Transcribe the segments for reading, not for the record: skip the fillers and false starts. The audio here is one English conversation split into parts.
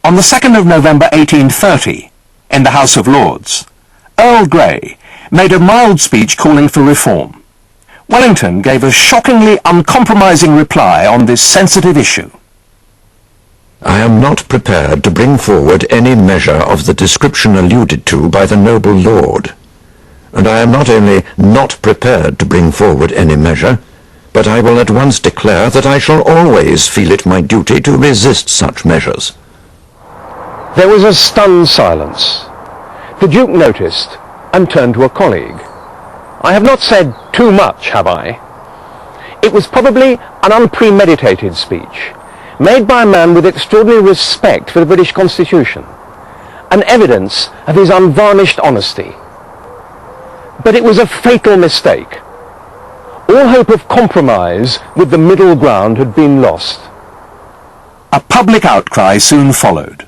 On the 2nd of November 1830, in the House of Lords, Earl Grey made a mild speech calling for reform. Wellington gave a shockingly uncompromising reply on this sensitive issue. I am not prepared to bring forward any measure of the description alluded to by the noble lord. And I am not only not prepared to bring forward any measure, but I will at once declare that I shall always feel it my duty to resist such measures. There was a stunned silence. The Duke noticed and turned to a colleague. I have not said too much, have I? It was probably an unpremeditated speech, made by a man with extraordinary respect for the British Constitution, an evidence of his unvarnished honesty. But it was a fatal mistake. All hope of compromise with the middle ground had been lost. A public outcry soon followed.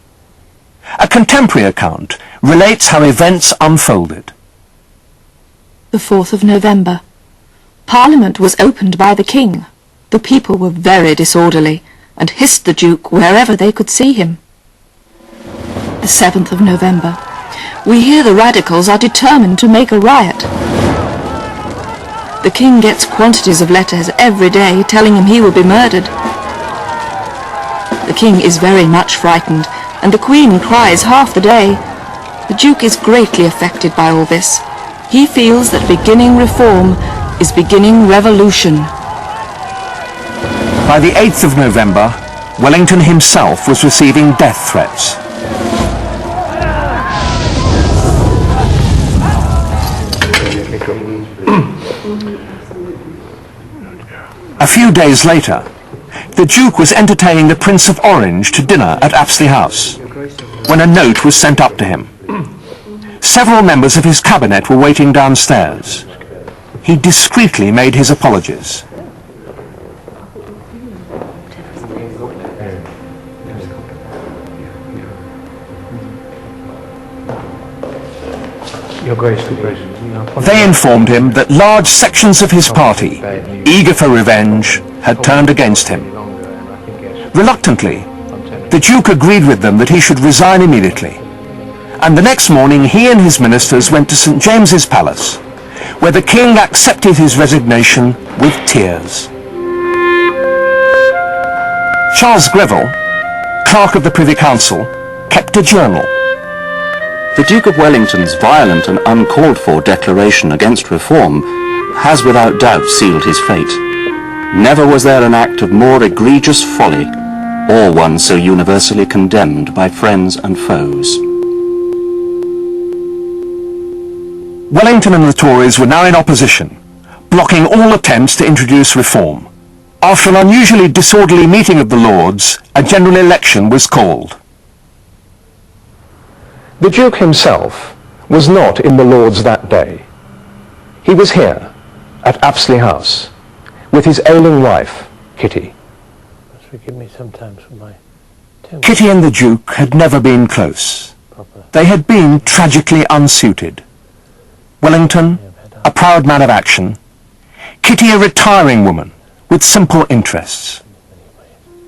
A contemporary account relates how events unfolded. The 4th of November. Parliament was opened by the King. The people were very disorderly, and hissed the Duke wherever they could see him. The 7th of November. We hear the radicals are determined to make a riot. The King gets quantities of letters every day telling him he will be murdered. The King is very much frightened, and the Queen cries half the day. The Duke is greatly affected by all this. He feels that beginning reform is beginning revolution. By the 8th of November, Wellington himself was receiving death threats. A few days later, the Duke was entertaining the Prince of Orange to dinner at Apsley House, when a note was sent up to him. Several members of his cabinet were waiting downstairs. He discreetly made his apologies. Your Grace, They informed him that large sections of his party, eager for revenge, had turned against him. Reluctantly, the Duke agreed with them that he should resign immediately, and the next morning he and his ministers went to St. James's Palace, where the King accepted his resignation with tears. Charles Greville, Clerk of the Privy Council, kept a journal. The Duke of Wellington's violent and uncalled-for declaration against reform has without doubt sealed his fate. Never was there an act of more egregious folly, or one so universally condemned by friends and foes. Wellington and the Tories were now in opposition, blocking all attempts to introduce reform. After an unusually disorderly meeting of the Lords, a general election was called. The Duke himself was not in the Lords that day. He was here, at Apsley House, with his ailing wife, Kitty. Forgive me sometimes for my temper. Kitty and the Duke had never been close. They had been tragically unsuited. Wellington, a proud man of action. Kitty, a retiring woman with simple interests.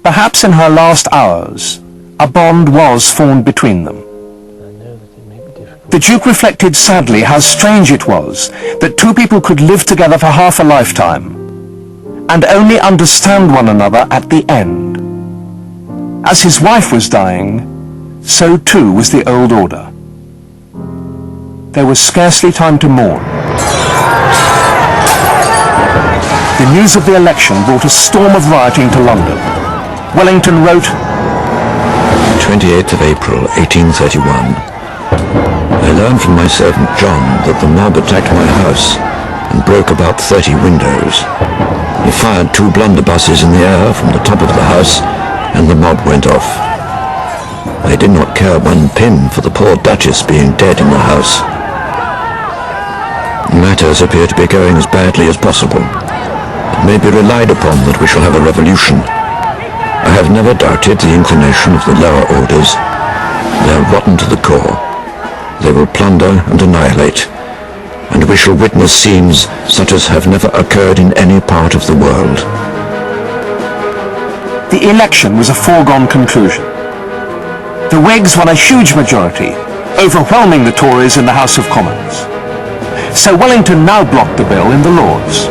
Perhaps in her last hours, a bond was formed between them. The Duke reflected sadly how strange it was that two people could live together for half a lifetime and only understand one another at the end. As his wife was dying, so too was the old order. There was scarcely time to mourn. The news of the election brought a storm of rioting to London. Wellington wrote, 28th of April, 1831. I learned from my servant John that the mob attacked my house and broke about 30 windows. He fired 2 blunderbusses in the air from the top of the house, and the mob went off. I did not care one pin for the poor Duchess being dead in the house. Matters appear to be going as badly as possible. It may be relied upon that we shall have a revolution. I have never doubted the inclination of the lower orders. They are rotten to the core. They will plunder and annihilate, and we shall witness scenes such as have never occurred in any part of the world. The election was a foregone conclusion. The Whigs won a huge majority, overwhelming the Tories in the House of Commons. So Wellington now blocked the bill in the Lords.